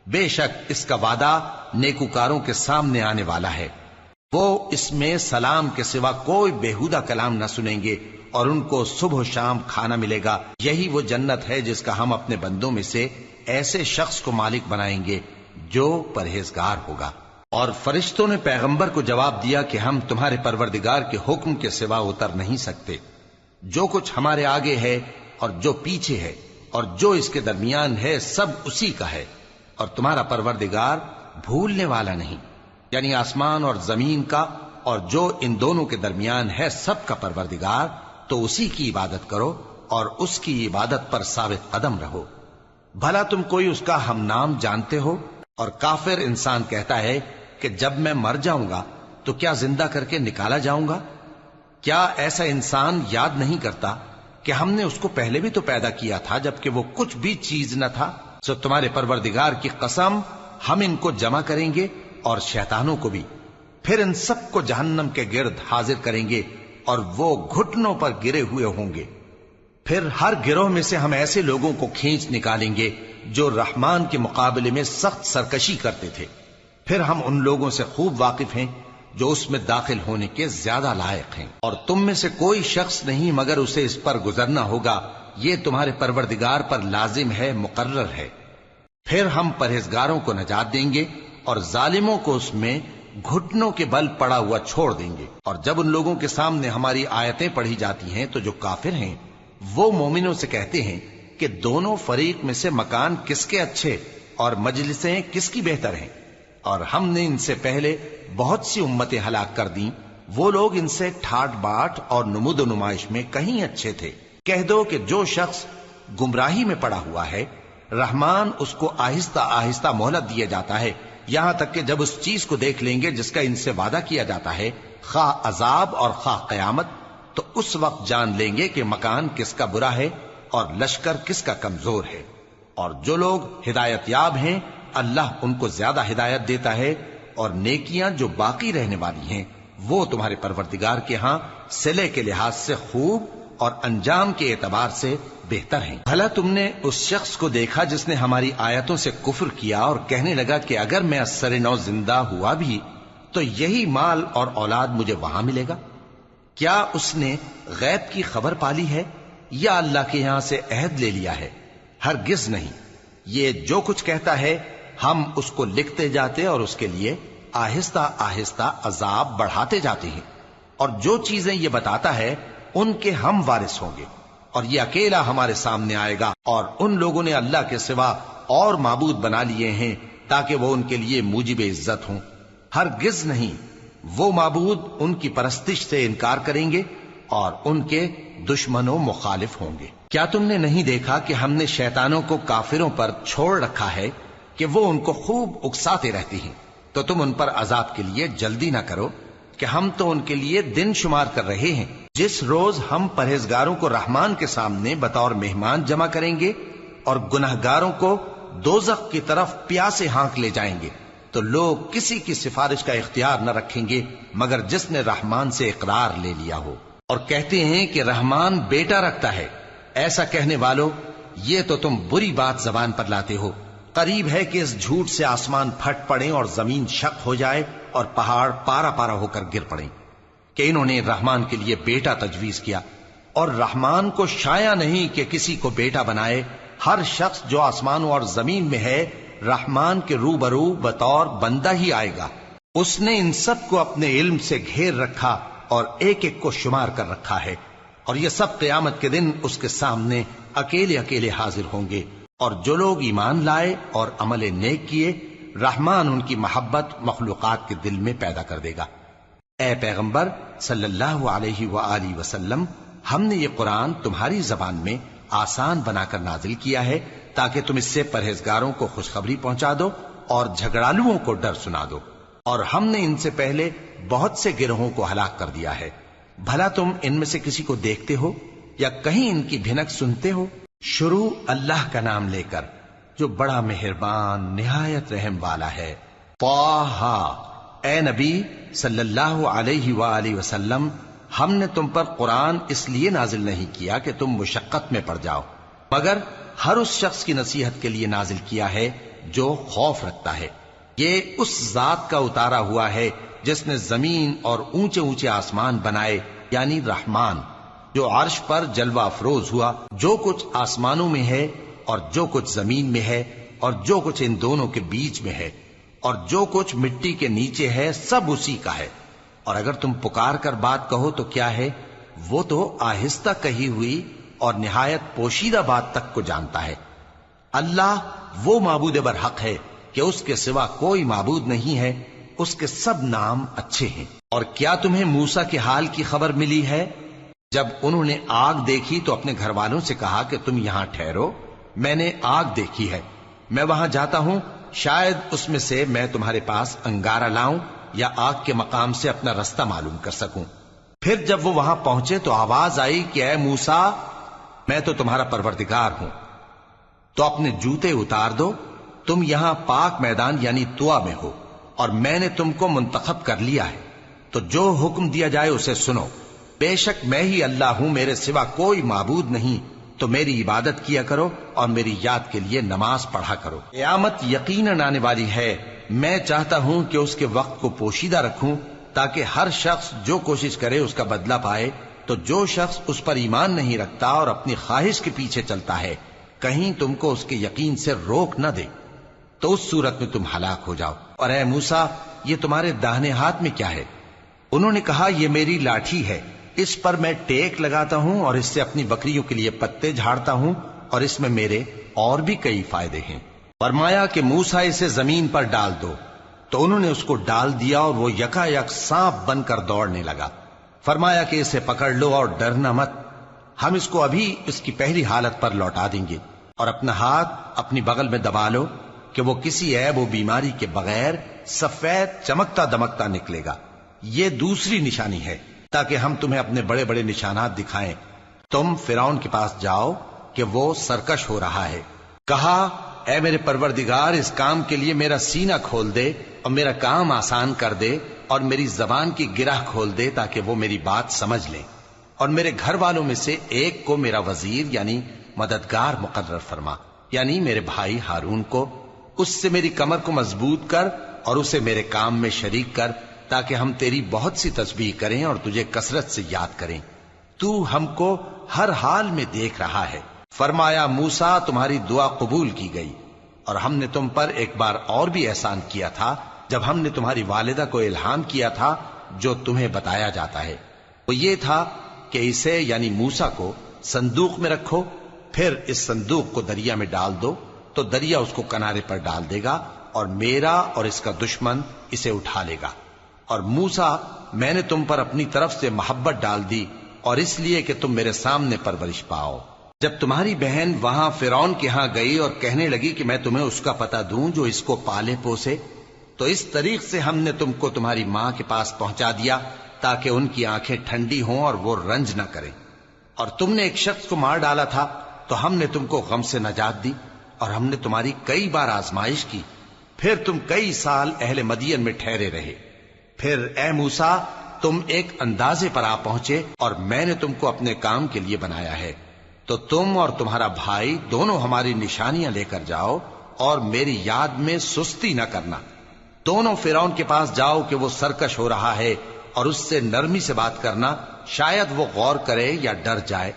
بے شک اس کا وعدہ نیکوکاروں کے سامنے آنے والا ہے، وہ اس میں سلام کے سوا کوئی بیہودہ کلام نہ سنیں گے اور ان کو صبح و شام کھانا ملے گا۔ یہی وہ جنت ہے جس کا ہم اپنے بندوں میں سے ایسے شخص کو مالک بنائیں گے جو پرہیزگار ہوگا۔ اور فرشتوں نے پیغمبر کو جواب دیا کہ ہم تمہارے پروردگار کے حکم کے سوا اتر نہیں سکتے۔ جو کچھ ہمارے آگے ہے اور جو پیچھے ہے اور جو اس کے درمیان ہے سب اسی کا ہے، اور تمہارا پروردگار بھولنے والا نہیں، یعنی آسمان اور زمین کا اور جو ان دونوں کے درمیان ہے سب کا پروردگار، تو اسی کی عبادت کرو اور اس کی عبادت پر ثابت قدم رہو۔ بھلا تم کوئی اس کا ہم نام جانتے ہو؟ اور کافر انسان کہتا ہے کہ جب میں مر جاؤں گا تو کیا زندہ کر کے نکالا جاؤں گا؟ کیا ایسا انسان یاد نہیں کرتا کہ ہم نے اس کو پہلے بھی تو پیدا کیا تھا جبکہ وہ کچھ بھی چیز نہ تھا؟ سو تمہارے پروردگار کی قسم ہم ان کو جمع کریں گے اور شیطانوں کو بھی، پھر ان سب کو جہنم کے گرد حاضر کریں گے اور وہ گھٹنوں پر گرے ہوئے ہوں گے۔ پھر ہر گروہ میں سے ہم ایسے لوگوں کو کھینچ نکالیں گے جو رحمان کے مقابلے میں سخت سرکشی کرتے تھے، پھر ہم ان لوگوں سے خوب واقف ہیں جو اس میں داخل ہونے کے زیادہ لائق ہیں، اور تم میں سے کوئی شخص نہیں مگر اسے اس پر گزرنا ہوگا، یہ تمہارے پروردگار پر لازم ہے، مقرر ہے۔ پھر ہم پرہیزگاروں کو نجات دیں گے اور ظالموں کو اس میں گھٹنوں کے بل پڑا ہوا چھوڑ دیں گے۔ اور جب ان لوگوں کے سامنے ہماری آیتیں پڑھی جاتی ہیں تو جو کافر ہیں وہ مومنوں سے کہتے ہیں کہ دونوں فریق میں سے مکان کس کے اچھے اور مجلسیں کس کی بہتر ہیں، اور ہم نے ان سے پہلے بہت سی امتیں ہلاک کر دیں، وہ لوگ ان سے ٹھاٹ باٹ اور نمود و نمائش میں کہیں اچھے تھے۔ کہہ دو کہ جو شخص گمراہی میں پڑا ہوا ہے رحمان اس کو آہستہ آہستہ مہلت دیا جاتا ہے، یہاں تک کہ جب اس چیز کو دیکھ لیں گے جس کا ان سے وعدہ کیا جاتا ہے، خواہ عذاب اور خواہ قیامت، تو اس وقت جان لیں گے کہ مکان کس کا برا ہے اور لشکر کس کا کمزور ہے۔ اور جو لوگ ہدایت یاب ہیں اللہ ان کو زیادہ ہدایت دیتا ہے، اور نیکیاں جو باقی رہنے والی ہیں وہ تمہارے پروردگار کے ہاں صلے کے لحاظ سے خوب اور انجام کے اعتبار سے بہتر ہیں۔ بھلا تم نے اس شخص کو دیکھا جس نے ہماری آیتوں سے کفر کیا اور کہنے لگا کہ اگر میں ازسر نو زندہ ہوا بھی تو یہی مال اور اولاد مجھے وہاں ملے گا؟ کیا اس نے غیب کی خبر پالی ہے یا اللہ کے یہاں سے عہد لے لیا ہے؟ ہرگز نہیں، یہ جو کچھ کہتا ہے ہم اس کو لکھتے جاتے اور اس کے لیے آہستہ آہستہ عذاب بڑھاتے جاتے ہیں، اور جو چیزیں یہ بتاتا ہے ان کے ہم وارث ہوں گے، اور یہ اکیلا ہمارے سامنے آئے گا۔ اور ان لوگوں نے اللہ کے سوا اور معبود بنا لیے ہیں تاکہ وہ ان کے لیے موجب عزت ہوں، ہرگز نہیں، وہ معبود ان کی پرستش سے انکار کریں گے اور ان کے دشمن و مخالف ہوں گے۔ کیا تم نے نہیں دیکھا کہ ہم نے شیطانوں کو کافروں پر چھوڑ رکھا ہے کہ وہ ان کو خوب اکساتے رہتے ہیں؟ تو تم ان پر عذاب کے لیے جلدی نہ کرو کہ ہم تو ان کے لیے دن شمار کر رہے ہیں۔ جس روز ہم پرہیزگاروں کو رحمان کے سامنے بطور مہمان جمع کریں گے اور گناہگاروں کو دوزخ کی طرف پیاسے ہانک لے جائیں گے، تو لوگ کسی کی سفارش کا اختیار نہ رکھیں گے مگر جس نے رحمان سے اقرار لے لیا ہو، اور کہتے ہیں کہ رحمان بیٹا رکھتا ہے۔ ایسا کہنے والوں، یہ تو تم بری بات زبان پر لاتے ہو۔ قریب ہے کہ اس جھوٹ سے آسمان پھٹ پڑیں اور زمین شق ہو جائے اور پہاڑ پارا پارا ہو کر گر پڑیں کہ انہوں نے رحمان کے لیے بیٹا تجویز کیا، اور رحمان کو شایع نہیں کہ کسی کو بیٹا بنائے۔ ہر شخص جو آسمانوں اور زمین میں ہے رحمان کے روبرو بطور بندہ ہی آئے گا۔ اس نے ان سب کو اپنے علم سے گھیر رکھا اور ایک ایک کو شمار کر رکھا ہے، اور یہ سب قیامت کے دن اس کے سامنے اکیلے اکیلے حاضر ہوں گے۔ اور جو لوگ ایمان لائے اور عمل نیک کیے رحمان ان کی محبت مخلوقات کے دل میں پیدا کر دے گا۔ اے پیغمبر صلی اللہ علیہ وآلہ وسلم، ہم نے یہ قرآن تمہاری زبان میں آسان بنا کر نازل کیا ہے تاکہ تم اس سے پرہیزگاروں کو خوشخبری پہنچا دو اور جھگڑالوؤں کو ڈر سنا دو، اور ہم نے ان سے پہلے بہت سے گروہوں کو ہلاک کر دیا ہے۔ بھلا تم ان میں سے کسی کو دیکھتے ہو یا کہیں ان کی بھنک سنتے ہو؟ شروع اللہ کا نام لے کر جو بڑا مہربان نہایت رحم والا ہے۔ طٰہٰ، اے نبی صلی اللہ علیہ وآلہ وسلم، ہم نے تم پر قرآن اس لیے نازل نہیں کیا کہ تم مشقت میں پڑ جاؤ، مگر ہر اس شخص کی نصیحت کے لیے نازل کیا ہے جو خوف رکھتا ہے۔ یہ اس ذات کا اتارا ہوا ہے جس نے زمین اور اونچے اونچے آسمان بنائے، یعنی رحمان، جو عرش پر جلوہ افروز ہوا۔ جو کچھ آسمانوں میں ہے اور جو کچھ زمین میں ہے اور جو کچھ ان دونوں کے بیچ میں ہے اور جو کچھ مٹی کے نیچے ہے، سب اسی کا ہے۔ اور اگر تم پکار کر بات کہو تو کیا ہے، وہ تو آہستہ کہی ہوئی اور نہایت پوشیدہ بات تک کو جانتا ہے۔ اللہ وہ معبود برحق ہے کہ اس کے سوا کوئی معبود نہیں ہے، اس کے سب نام اچھے ہیں۔ اور کیا تمہیں موسیٰ کے حال کی خبر ملی ہے؟ جب انہوں نے آگ دیکھی تو اپنے گھر والوں سے کہا کہ تم یہاں ٹھہرو، میں نے آگ دیکھی ہے، میں وہاں جاتا ہوں، شاید اس میں سے میں تمہارے پاس انگارہ لاؤں یا آگ کے مقام سے اپنا رستہ معلوم کر سکوں۔ پھر جب وہ وہاں پہنچے تو آواز آئی کہ اے موسیٰ، میں تو تمہارا پروردگار ہوں، تو اپنے جوتے اتار دو، تم یہاں پاک میدان یعنی طوا میں ہو، اور میں نے تم کو منتخب کر لیا ہے، تو جو حکم دیا جائے اسے سنو۔ بے شک میں ہی اللہ ہوں، میرے سوا کوئی معبود نہیں، تو میری عبادت کیا کرو اور میری یاد کے لیے نماز پڑھا کرو۔ قیامت یقیناً آنے والی ہے، میں چاہتا ہوں کہ اس کے وقت کو پوشیدہ رکھوں تاکہ ہر شخص جو کوشش کرے اس کا بدلہ پائے۔ تو جو شخص اس پر ایمان نہیں رکھتا اور اپنی خواہش کے پیچھے چلتا ہے، کہیں تم کو اس کے یقین سے روک نہ دے، تو اس صورت میں تم ہلاک ہو جاؤ۔ اور اے موسیٰ، یہ تمہارے داہنے ہاتھ میں کیا ہے؟ انہوں نے کہا، یہ میری لاٹھی ہے، اس پر میں ٹیک لگاتا ہوں اور اس سے اپنی بکریوں کے لیے پتے جھاڑتا ہوں، اور اس میں میرے اور بھی کئی فائدے ہیں۔ فرمایا کہ موسیٰ اسے زمین پر ڈال دو، تو انہوں نے اس کو ڈال دیا اور وہ یکا یک سانپ بن کر دوڑنے لگا۔ فرمایا کہ اسے پکڑ لو اور ڈرنا مت، ہم اس کو ابھی اس کی پہلی حالت پر لوٹا دیں گے، اور اپنا ہاتھ اپنی بغل میں دبا لو کہ وہ کسی عیب و بیماری کے بغیر سفید چمکتا دمکتا نکلے گا۔ یہ دوسری نشانی ہے تاکہ ہم تمہیں اپنے بڑے بڑے نشانات دکھائیں۔ تم فرعون کے پاس جاؤ کہ وہ سرکش ہو رہا ہے۔ کہا، اے میرے پروردگار، اس کام کے لیے میرا سینہ کھول دے اور میرا کام آسان کر دے، اور میری زبان کی گرہ کھول دے تاکہ وہ میری بات سمجھ لیں، اور میرے گھر والوں میں سے ایک کو میرا وزیر یعنی مددگار مقرر فرما، یعنی میرے بھائی ہارون کو۔ اس سے میری کمر کو مضبوط کر اور اسے میرے کام میں شریک کر، تاکہ ہم تیری بہت سی تسبیح کریں اور تجھے کثرت سے یاد کریں۔ تو ہم کو ہر حال میں دیکھ رہا ہے۔ فرمایا، موسیٰ، تمہاری دعا قبول کی گئی، اور ہم نے تم پر ایک بار اور بھی احسان کیا تھا جب ہم نے تمہاری والدہ کو الہام کیا تھا جو تمہیں بتایا جاتا ہے۔ وہ یہ تھا کہ اسے یعنی موسیٰ کو صندوق میں رکھو، پھر اس صندوق کو دریا میں ڈال دو، تو دریا اس کو کنارے پر ڈال دے گا، اور میرا اور اس کا دشمن اسے اٹھا لے گا۔ اور موسیٰ، میں نے تم پر اپنی طرف سے محبت ڈال دی، اور اس لیے کہ تم میرے سامنے پرورش پاؤ۔ جب تمہاری بہن وہاں فرعون کے ہاں گئی اور کہنے لگی کہ میں تمہیں اس کا پتہ دوں جو اس کو پالے پوسے، تو اس طریق سے ہم نے تم کو تمہاری ماں کے پاس پہنچا دیا تاکہ ان کی آنکھیں ٹھنڈی ہوں اور وہ رنج نہ کریں۔ اور تم نے ایک شخص کو مار ڈالا تھا تو ہم نے تم کو غم سے نجات دی، اور ہم نے تمہاری کئی بار آزمائش کی، پھر تم کئی سال اہل مدین میں ٹھہرے رہے۔ پھر اے موسیٰ، تم ایک اندازے پر آ پہنچے اور میں نے تم کو اپنے کام کے لیے بنایا ہے، تو تم اور تمہارا بھائی دونوں ہماری نشانیاں لے کر جاؤ اور میری یاد میں سستی نہ کرنا۔ دونوں فرعون کے پاس جاؤ کہ وہ سرکش ہو رہا ہے، اور اس سے نرمی سے بات کرنا، شاید وہ غور کرے یا ڈر جائے۔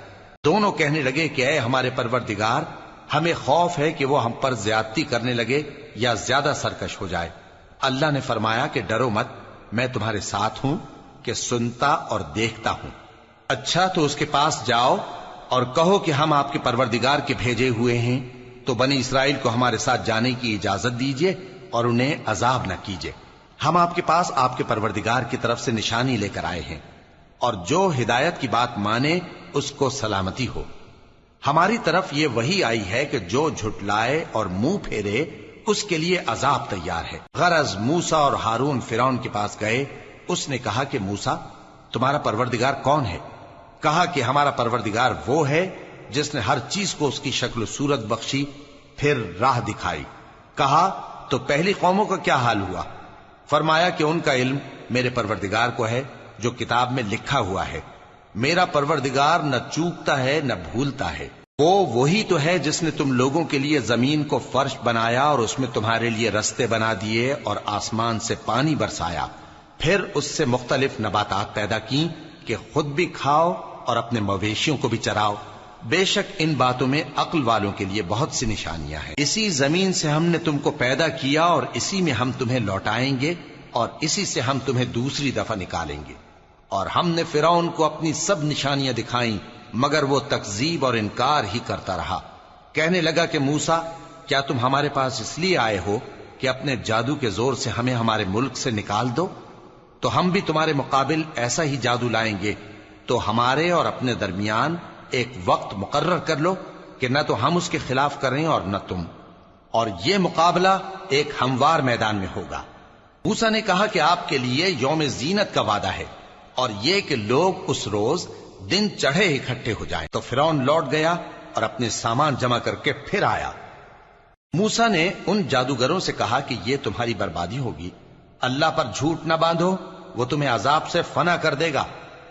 دونوں کہنے لگے کہ اے ہمارے پروردگار، ہمیں خوف ہے کہ وہ ہم پر زیادتی کرنے لگے یا زیادہ سرکش ہو جائے۔ اللہ نے فرمایا کہ ڈرو مت، میں تمہارے ساتھ ہوں کہ سنتا اور دیکھتا ہوں۔ اچھا، تو اس کے پاس جاؤ اور کہو کہ ہم آپ کے پروردگار کے بھیجے ہوئے ہیں، تو بنی اسرائیل کو ہمارے ساتھ جانے کی اجازت دیجیے اور انہیں عذاب نہ کیجیے۔ ہم آپ کے پاس آپ کے پروردگار کی طرف سے نشانی لے کر آئے ہیں، اور جو ہدایت کی بات مانے اس کو سلامتی ہو۔ ہماری طرف یہ وحی آئی ہے کہ جو جھٹلائے اور منہ پھیرے اس کے لیے عذاب تیار ہے۔ غرض موسیٰ اور ہارون فرعون کے پاس گئے۔ اس نے کہا کہ موسیٰ، تمہارا پروردگار کون ہے؟ کہا کہ ہمارا پروردگار وہ ہے جس نے ہر چیز کو اس کی شکل و صورت بخشی، پھر راہ دکھائی۔ کہا، تو پہلی قوموں کا کیا حال ہوا؟ فرمایا کہ ان کا علم میرے پروردگار کو ہے جو کتاب میں لکھا ہوا ہے۔ میرا پروردگار نہ چوکتا ہے نہ بھولتا ہے۔ وہ وہی تو ہے جس نے تم لوگوں کے لیے زمین کو فرش بنایا اور اس میں تمہارے لیے رستے بنا دیے اور آسمان سے پانی برسایا، پھر اس سے مختلف نباتات پیدا کی کہ خود بھی کھاؤ اور اپنے مویشیوں کو بھی چراؤ۔ بے شک ان باتوں میں عقل والوں کے لیے بہت سی نشانیاں ہیں۔ اسی زمین سے ہم نے تم کو پیدا کیا اور اسی میں ہم تمہیں لوٹائیں گے اور اسی سے ہم تمہیں دوسری دفعہ نکالیں گے۔ اور ہم نے فرعون کو اپنی سب نشانیاں دکھائیں مگر وہ تکذیب اور انکار ہی کرتا رہا۔ کہنے لگا کہ موسیٰ، کیا تم ہمارے پاس اس لیے آئے ہو کہ اپنے جادو کے زور سے ہمیں ہمارے ملک سے نکال دو؟ تو ہم بھی تمہارے مقابل ایسا ہی جادو لائیں گے، تو ہمارے اور اپنے درمیان ایک وقت مقرر کر لو کہ نہ تو ہم اس کے خلاف کریں اور نہ تم، اور یہ مقابلہ ایک ہموار میدان میں ہوگا۔ موسیٰ نے کہا کہ آپ کے لیے یوم زینت کا وعدہ ہے، اور یہ کہ لوگ اس روز دن چڑھے اکٹھے ہو جائیں۔ تو فرعون لوٹ گیا اور اپنے سامان جمع کر کے پھر آیا۔ موسیٰ نے ان جادوگروں سے کہا کہ یہ تمہاری بربادی ہوگی، اللہ پر جھوٹ نہ باندھو، وہ تمہیں عذاب سے فنا کر دے گا،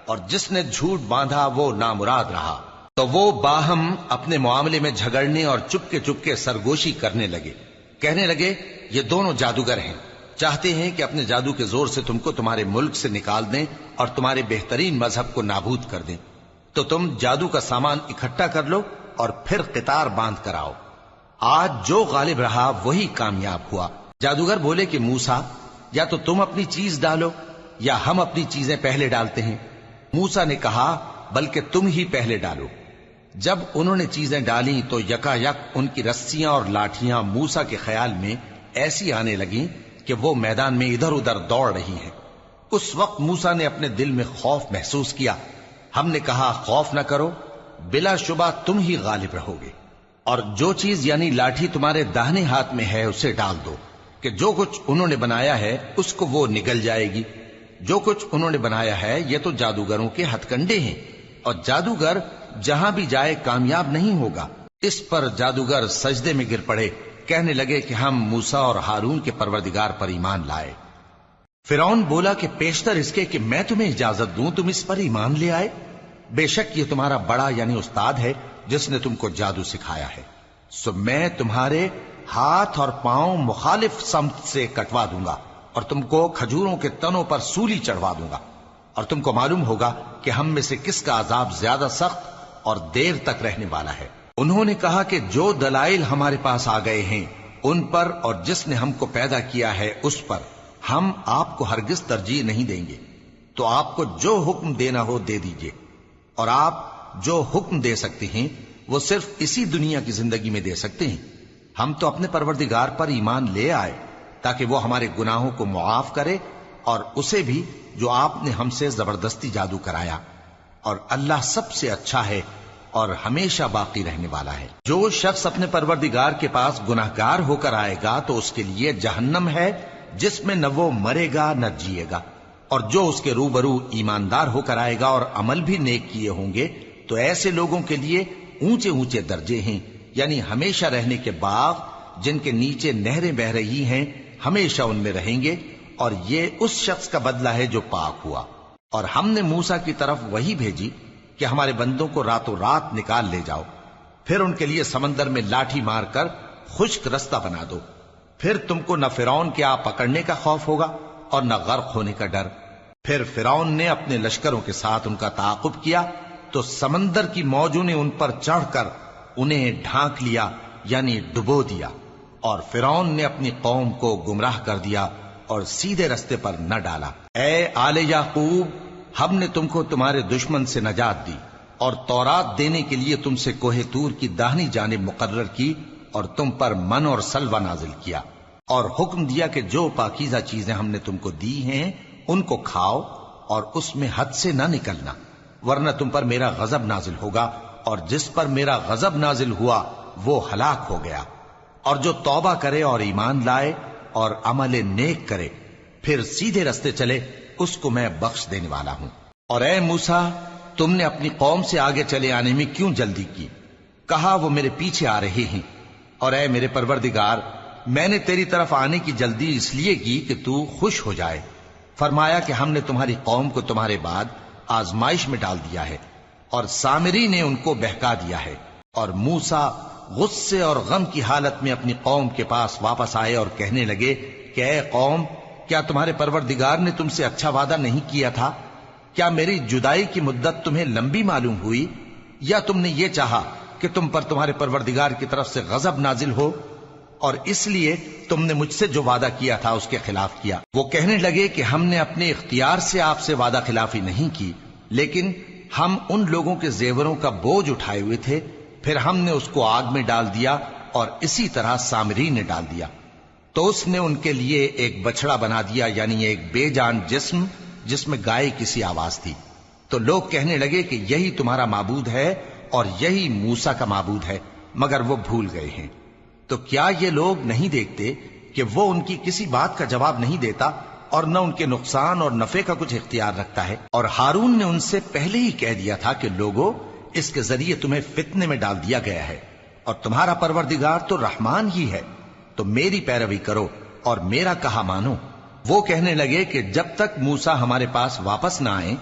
اور جس نے جھوٹ باندھا وہ نامراد رہا۔ تو وہ باہم اپنے معاملے میں جھگڑنے اور چپکے سرگوشی کرنے لگے، کہنے لگے یہ دونوں جادوگر ہیں، چاہتے ہیں کہ اپنے جادو کے زور سے تم کو تمہارے ملک سے نکال دیں اور تمہارے بہترین مذہب کو نابود کر دیں۔ تو تم جادو کا سامان اکٹھا کر لو اور پھر قطار باندھ کر آؤ، آج جو غالب رہا وہی کامیاب ہوا۔ جادوگر بولے کہ موسیٰ، یا تو تم اپنی چیز ڈالو یا ہم اپنی چیزیں پہلے ڈالتے ہیں۔ موسیٰ نے کہا بلکہ تم ہی پہلے ڈالو۔ جب انہوں نے چیزیں ڈالیں تو یکا یک ان کی رسیاں اور لاٹھیاں موسیٰ کے خیال میں ایسی آنے لگیں کہ وہ میدان میں ادھر ادھر دوڑ رہی ہیں۔ اس وقت موسیٰ نے اپنے دل میں خوف محسوس کیا۔ ہم نے کہا خوف نہ کرو، بلا شبہ تم ہی غالب رہو گے، اور جو چیز یعنی لاٹھی تمہارے داہنے ہاتھ میں ہے اسے ڈال دو کہ جو کچھ انہوں نے بنایا ہے اس کو وہ نگل جائے گی۔ جو کچھ انہوں نے بنایا ہے یہ تو جادوگروں کے ہتھ کنڈے ہیں، اور جادوگر جہاں بھی جائے کامیاب نہیں ہوگا۔ اس پر جادوگر سجدے میں گر پڑے، کہنے لگے کہ ہم موسیٰ اور ہارون کے پروردگار پر ایمان لائے۔ فرعون بولا کہ پیشتر اس کے کہ میں تمہیں اجازت دوں تم اس پر ایمان لے آئے، بے شک یہ تمہارا بڑا یعنی استاد ہے جس نے تم کو جادو سکھایا ہے، سو میں تمہارے ہاتھ اور پاؤں مخالف سمت سے کٹوا دوں گا اور تم کو کھجوروں کے تنوں پر سولی چڑھوا دوں گا، اور تم کو معلوم ہوگا کہ ہم میں سے کس کا عذاب زیادہ سخت اور دیر تک رہنے والا ہے۔ انہوں نے کہا کہ جو دلائل ہمارے پاس آ گئے ہیں ان پر اور جس نے ہم کو پیدا کیا ہے اس پر ہم آپ کو ہرگز ترجیح نہیں دیں گے، تو آپ کو جو حکم دینا ہو دے دیجئے، اور آپ جو حکم دے سکتے ہیں وہ صرف اسی دنیا کی زندگی میں دے سکتے ہیں۔ ہم تو اپنے پروردگار پر ایمان لے آئے تاکہ وہ ہمارے گناہوں کو معاف کرے، اور اسے بھی جو آپ نے ہم سے زبردستی جادو کرایا، اور اللہ سب سے اچھا ہے اور ہمیشہ باقی رہنے والا ہے۔ جو شخص اپنے پروردگار کے پاس گناہگار ہو کر آئے گا تو اس کے لیے جہنم ہے جس میں نہ وہ مرے گا نہ جیے گا، اور جو اس کے روبرو ایماندار ہو کر آئے گا اور عمل بھی نیک کیے ہوں گے تو ایسے لوگوں کے لیے اونچے اونچے درجے ہیں، یعنی ہمیشہ رہنے کے باغ جن کے نیچے نہریں بہ رہی ہیں، ہمیشہ ان میں رہیں گے، اور یہ اس شخص کا بدلہ ہے جو پاک ہوا۔ اور ہم نے موسیٰ کی طرف وہی بھیجی کہ ہمارے بندوں کو راتوں رات نکال لے جاؤ، پھر ان کے لیے سمندر میں لاٹھی مار کر خشک رستہ بنا دو، پھر تم کو نہ فرعون کے آ پکڑنے کا خوف ہوگا اور نہ غرق ہونے کا ڈر۔ پھر فرعون نے اپنے لشکروں کے ساتھ ان کا تعاقب کیا تو سمندر کی موجوں نے ان پر چڑھ کر انہیں ڈھانک لیا یعنی ڈبو دیا، اور فرعون نے اپنی قوم کو گمراہ کر دیا اور سیدھے رستے پر نہ ڈالا۔ اے آل یعقوب، ہم نے تم کو تمہارے دشمن سے نجات دی اور تورات دینے کے لیے تم سے کوہ طور کی داہنی جانب مقرر کی، اور تم پر من اور سلوہ نازل کیا، اور حکم دیا کہ جو پاکیزہ چیزیں ہم نے تم کو دی ہیں ان کو کھاؤ اور اس میں حد سے نہ نکلنا، ورنہ تم پر میرا غضب نازل ہوگا، اور جس پر میرا غضب نازل ہوا وہ ہلاک ہو گیا۔ اور جو توبہ کرے اور ایمان لائے اور عمل نیک کرے پھر سیدھے رستے چلے اس کو میں بخش دینے والا ہوں۔ اور اے موسیٰ، تم نے اپنی قوم سے آگے چلے آنے میں کیوں جلدی کی؟ کہا وہ میرے پیچھے آ رہے ہیں۔ اور اے میرے پروردگار، میں نے تیری طرف آنے کی جلدی اس لیے کی کہ تو خوش ہو جائے۔ فرمایا کہ ہم نے تمہاری قوم کو تمہارے بعد آزمائش میں ڈال دیا ہے، اور سامری نے ان کو بہکا دیا ہے۔ اور موسیٰ غصے اور غم کی حالت میں اپنی قوم کے پاس واپس آئے اور کہنے لگے کہ اے قوم، کیا تمہارے پروردگار نے تم سے اچھا وعدہ نہیں کیا تھا؟ کیا میری جدائی کی مدت تمہیں لمبی معلوم ہوئی، یا تم نے یہ چاہا کہ تم پر تمہارے پروردگار کی طرف سے غضب نازل ہو، اور اس لیے تم نے مجھ سے جو وعدہ کیا تھا اس کے خلاف کیا؟ وہ کہنے لگے کہ ہم نے اپنے اختیار سے آپ سے وعدہ خلافی نہیں کی، لیکن ہم ان لوگوں کے زیوروں کا بوجھ اٹھائے ہوئے تھے، پھر ہم نے اس کو آگ میں ڈال دیا، اور اسی طرح سامری نے ڈال دیا۔ تو اس نے ان کے لیے ایک بچڑا بنا دیا، یعنی ایک بے جان جسم جس میں گائے کسی آواز تھی۔ تو لوگ کہنے لگے کہ یہی تمہارا معبود ہے اور یہی موسیٰ کا معبود ہے، مگر وہ بھول گئے ہیں۔ تو کیا یہ لوگ نہیں دیکھتے کہ وہ ان کی کسی بات کا جواب نہیں دیتا اور نہ ان کے نقصان اور نفع کا کچھ اختیار رکھتا ہے۔ اور ہارون نے ان سے پہلے ہی کہہ دیا تھا کہ لوگوں، اس کے ذریعے تمہیں فتنے میں ڈال دیا گیا ہے، اور تمہارا پروردگار تو رحمان ہی ہے، تو میری پیروی کرو اور میرا کہا مانو۔ وہ کہنے لگے کہ جب تک موسیٰ ہمارے پاس واپس نہ آئیں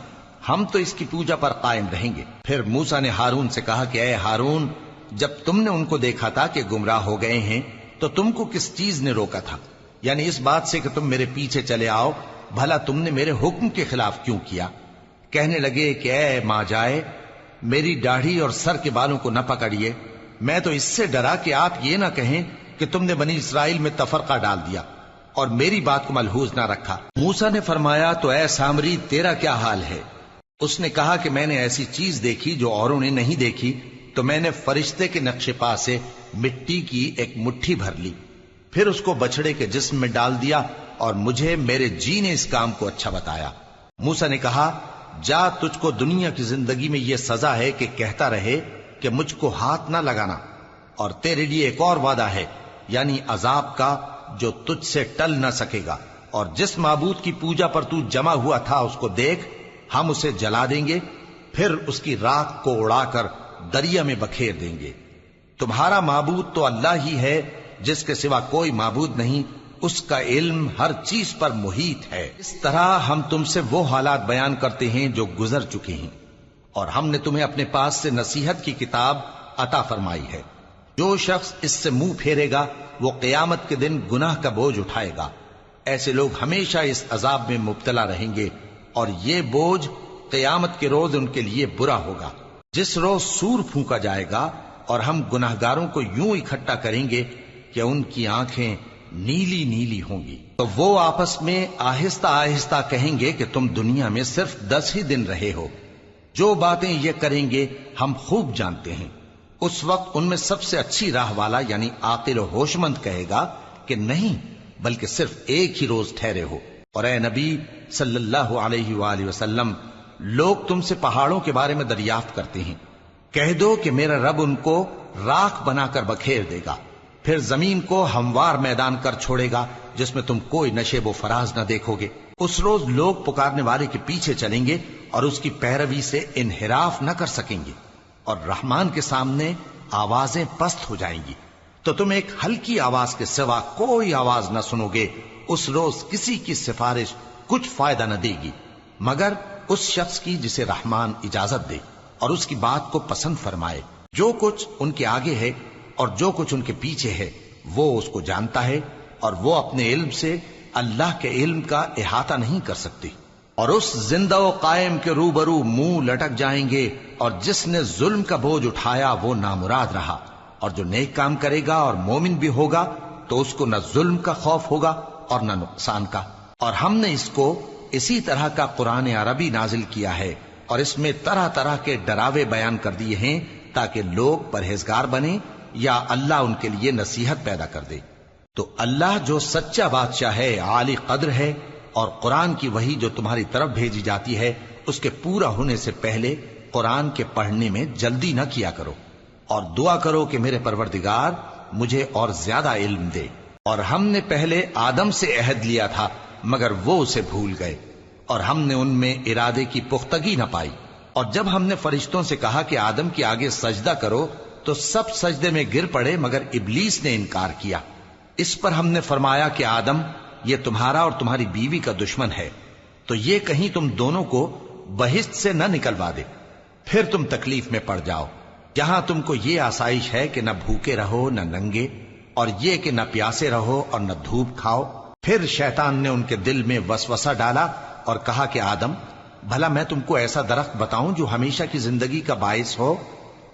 ہم تو اس کی پوجا پر قائم رہیں گے۔ پھر موسیٰ نے ہارون سے کہا کہ اے ہارون، جب تم نے ان کو دیکھا تھا کہ گمراہ ہو گئے ہیں تو تم کو کس چیز نے روکا تھا؟ یعنی اس بات سے کہ تم میرے پیچھے چلے آؤ، بھلا تم نے میرے حکم کے خلاف کیوں کیا؟ کہنے لگے کہ اے ماں جائے، میری داڑھی اور سر کے بالوں کو نہ پکڑیے، میں تو اس سے ڈرا کہ آپ یہ نہ کہیں کہ تم نے بنی اسرائیل میں تفرقہ ڈال دیا اور میری بات کو ملحوظ نہ رکھا۔ موسیٰ نے فرمایا تو اے سامری تیرا کیا حال ہے؟ اس نے کہا کہ میں نے ایسی چیز دیکھی جو اوروں نے نہیں دیکھی، تو میں نے فرشتے کے نقش پا سے مٹی کی ایک مٹھی بھر لی، پھر اس کو بچڑے کے جسم میں ڈال دیا، اور مجھے میرے جی نے اس کام کو اچھا بتایا۔ موسیٰ نے کہا جا، تجھ کو دنیا کی زندگی میں یہ سزا ہے کہ کہتا رہے کہ مجھ کو ہاتھ نہ لگانا، اور تیرے لیے ایک اور وعدہ ہے، یعنی عذاب کا جو تجھ سے ٹل نہ سکے گا، اور جس معبود کی پوجا پر تو جمع ہوا تھا اس کو دیکھ، ہم اسے جلا دیں گے، پھر اس کی راکھ کو اڑا کر دریا میں بکھیر دیں گے۔ تمہارا معبود تو اللہ ہی ہے، جس کے سوا کوئی معبود نہیں، اس کا علم ہر چیز پر محیط ہے۔ اس طرح ہم تم سے وہ حالات بیان کرتے ہیں جو گزر چکے ہیں، اور ہم نے تمہیں اپنے پاس سے نصیحت کی کتاب عطا فرمائی ہے۔ جو شخص اس سے منہ پھیرے گا وہ قیامت کے دن گناہ کا بوجھ اٹھائے گا۔ ایسے لوگ ہمیشہ اس عذاب میں مبتلا رہیں گے، اور یہ بوجھ قیامت کے روز ان کے لیے برا ہوگا، جس روز سور پھونکا جائے گا، اور ہم گناہگاروں کو یوں اکٹھا کریں گے کہ ان کی آنکھیں نیلی نیلی ہوں گی۔ تو وہ آپس میں آہستہ آہستہ کہیں گے کہ تم دنیا میں صرف 10 ہی دن رہے ہو، جو باتیں یہ کریں گے ہم خوب جانتے ہیں۔ اس وقت ان میں سب سے اچھی راہ والا یعنی عاقل و ہوش مند کہے گا کہ نہیں، بلکہ صرف ایک ہی روز ٹھہرے ہو۔ اور اے نبی صلی اللہ علیہ وآلہ وسلم، لوگ تم سے پہاڑوں کے بارے میں دریافت کرتے ہیں، کہہ دو کہ میرا رب ان کو راکھ بنا کر بکھیر دے گا، پھر زمین کو ہموار میدان کر چھوڑے گا جس میں تم کوئی نشیب و فراز نہ دیکھو گے۔ اس روز لوگ پکارنے والے کے پیچھے چلیں گے اور اس کی پیروی سے انحراف نہ کر سکیں گے، اور رحمان کے سامنے آوازیں پست ہو جائیں گی، تو تم ایک ہلکی آواز کے سوا کوئی آواز نہ سنو گے۔ اس روز کسی کی سفارش کچھ فائدہ نہ دے گی مگر اس شخص کی جسے رحمان اجازت دے اور اس کی بات کو پسند فرمائے۔ جو کچھ ان کے آگے ہے اور جو کچھ ان کے پیچھے ہے وہ اس کو جانتا ہے، اور وہ اپنے علم سے اللہ کے علم کا احاطہ نہیں کر سکتی۔ اور اس زندہ و قائم کے روبرو منہ لٹک جائیں گے، اور جس نے ظلم کا بوجھ اٹھایا وہ نامراد رہا، اور جو نیک کام کرے گا اور مومن بھی ہوگا تو اس کو نہ ظلم کا خوف ہوگا اور نہ نقصان کا۔ اور ہم نے اس کو اسی طرح کا قرآن عربی نازل کیا ہے، اور اس میں طرح طرح کے ڈراوے بیان کر دیے ہیں تاکہ لوگ پرہیزگار بنیں یا اللہ ان کے لیے نصیحت پیدا کر دے۔ تو اللہ جو سچا بادشاہ ہے، عالی قدر ہے، اور قرآن کی وحی جو تمہاری طرف بھیجی جاتی ہے اس کے پورا ہونے سے پہلے قرآن کے پڑھنے میں جلدی نہ کیا کرو، اور دعا کرو کہ میرے پروردگار مجھے اور زیادہ علم دے۔ اور ہم نے پہلے آدم سے عہد لیا تھا مگر وہ اسے بھول گئے، اور ہم نے ان میں ارادے کی پختگی نہ پائی۔ اور جب ہم نے فرشتوں سے کہا کہ آدم کے آگے سجدہ کرو تو سب سجدے میں گر پڑے مگر ابلیس نے انکار کیا۔ اس پر ہم نے فرمایا کہ آدم، یہ تمہارا اور تمہاری بیوی کا دشمن ہے، تو یہ کہیں تم دونوں کو بہشت سے نہ نکلوا دے، پھر تم تکلیف میں پڑ جاؤ۔ جہاں تم کو یہ آسائش ہے کہ نہ بھوکے رہو نہ ننگے، اور یہ کہ نہ پیاسے رہو اور نہ دھوپ کھاؤ۔ پھر شیطان نے ان کے دل میں وسوسہ ڈالا اور کہا کہ آدم، بھلا میں تم کو ایسا درخت بتاؤں جو ہمیشہ کی زندگی کا باعث ہو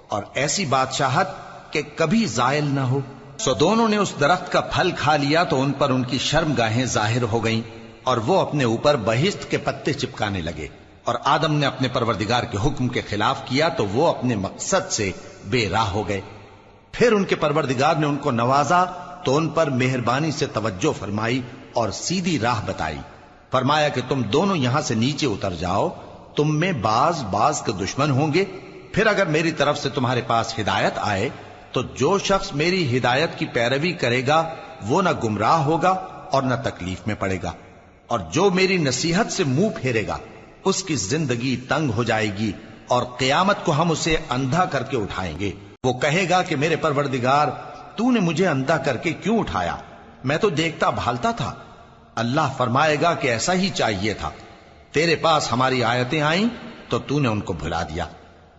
اور ایسی بادشاہت کہ کبھی زائل نہ ہو؟ سو دونوں نے اس درخت کا پھل کھا لیا تو ان پر ان کی شرم گاہیں ظاہر ہو گئیں، اور وہ اپنے اوپر بہشت کے پتے چپکانے لگے۔ اور آدم نے اپنے پروردگار کے حکم کے خلاف کیا تو وہ اپنے مقصد سے بے راہ ہو گئے۔ پھر ان کے پروردگار نے ان کو نوازا تو ان پر مہربانی سے توجہ فرمائی اور سیدھی راہ بتائی۔ فرمایا کہ تم دونوں یہاں سے نیچے اتر جاؤ، تم میں بعض کے دشمن ہوں گے، پھر اگر میری طرف سے تمہارے پاس ہدایت آئے تو جو شخص میری ہدایت کی پیروی کرے گا وہ نہ گمراہ ہوگا اور نہ تکلیف میں پڑے گا۔ اور جو میری نصیحت سے منہ پھیرے گا اس کی زندگی تنگ ہو جائے گی، اور قیامت کو ہم اسے اندھا کر کے اٹھائیں گے۔ وہ کہے گا کہ میرے پروردگار، تو نے مجھے اندھا کر کے کیوں اٹھایا؟ میں تو دیکھتا بھالتا تھا۔ اللہ فرمائے گا کہ ایسا ہی چاہیے تھا، تیرے پاس ہماری آیتیں آئیں تو تو نے ان کو بھلا دیا،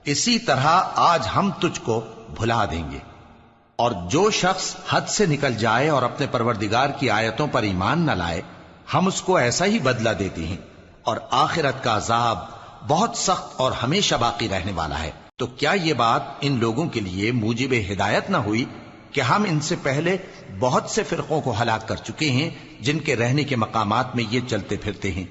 اسی طرح آج ہم تجھ کو بھلا دیں گے۔ اور جو شخص حد سے نکل جائے اور اپنے پروردگار کی آیتوں پر ایمان نہ لائے، ہم اس کو ایسا ہی بدلہ دیتے ہیں، اور آخرت کا عذاب بہت سخت اور ہمیشہ باقی رہنے والا ہے۔ تو کیا یہ بات ان لوگوں کے لیے موجب ہدایت نہ ہوئی کہ ہم ان سے پہلے بہت سے فرقوں کو ہلاک کر چکے ہیں جن کے رہنے کے مقامات میں یہ چلتے پھرتے ہیں؟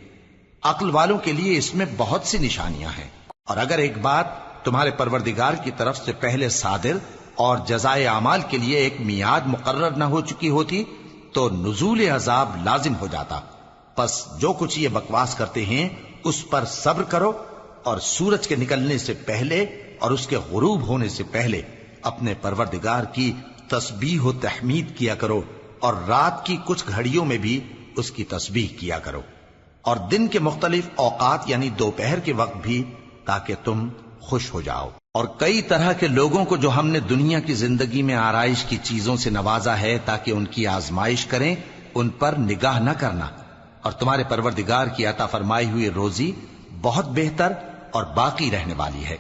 عقل والوں کے لیے اس میں بہت سی نشانیاں ہیں۔ اور اگر ایک بات تمہارے پروردگار کی طرف سے پہلے صادر اور جزائے اعمال کے لیے ایک میعاد مقرر نہ ہو چکی ہوتی تو نزول عذاب لازم ہو جاتا۔ پس جو کچھ یہ بکواس کرتے ہیں اس پر صبر کرو، اور سورج کے نکلنے سے پہلے اور اس کے غروب ہونے سے پہلے اپنے پروردگار کی تسبیح و تحمید کیا کرو، اور رات کی کچھ گھڑیوں میں بھی اس کی تسبیح کیا کرو، اور دن کے مختلف اوقات یعنی دوپہر کے وقت بھی، تاکہ تم خوش ہو جاؤ۔ اور کئی طرح کے لوگوں کو جو ہم نے دنیا کی زندگی میں آرائش کی چیزوں سے نوازا ہے تاکہ ان کی آزمائش کریں، ان پر نگاہ نہ کرنا، اور تمہارے پروردگار کی عطا فرمائی ہوئی روزی بہت بہتر اور باقی رہنے والی ہے۔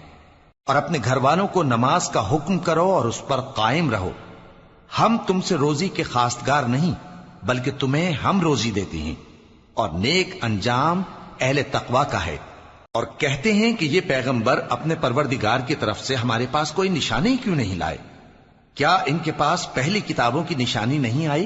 اور اپنے گھر والوں کو نماز کا حکم کرو اور اس پر قائم رہو۔ ہم تم سے روزی کے خواستگار نہیں، بلکہ تمہیں ہم روزی دیتے ہیں، اور نیک انجام اہل تقوی کا ہے۔ اور کہتے ہیں کہ یہ پیغمبر اپنے پروردگار کی طرف سے ہمارے پاس کوئی نشانی کیوں نہیں لائے؟ کیا ان کے پاس پہلی کتابوں کی نشانی نہیں آئی؟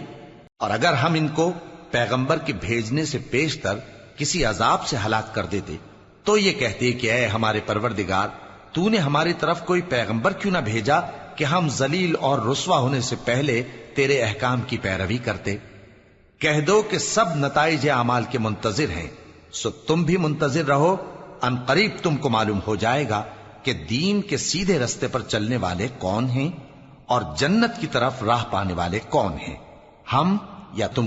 اور اگر ہم ان کو پیغمبر کے بھیجنے سے پیشتر کسی عذاب سے ہلاک کر دیتے تو یہ کہتے کہ اے ہمارے پروردگار، تو نے ہماری طرف کوئی پیغمبر کیوں نہ بھیجا کہ ہم ذلیل اور رسوا ہونے سے پہلے تیرے احکام کی پیروی کرتے۔ کہہ دو کہ سب نتائج اعمال کے منتظر ہیں، سو تم بھی منتظر رہو، ان قریب تم کو معلوم ہو جائے گا کہ دین کے سیدھے رستے پر چلنے والے کون ہیں اور جنت کی طرف راہ پانے والے کون ہیں، ہم یا تم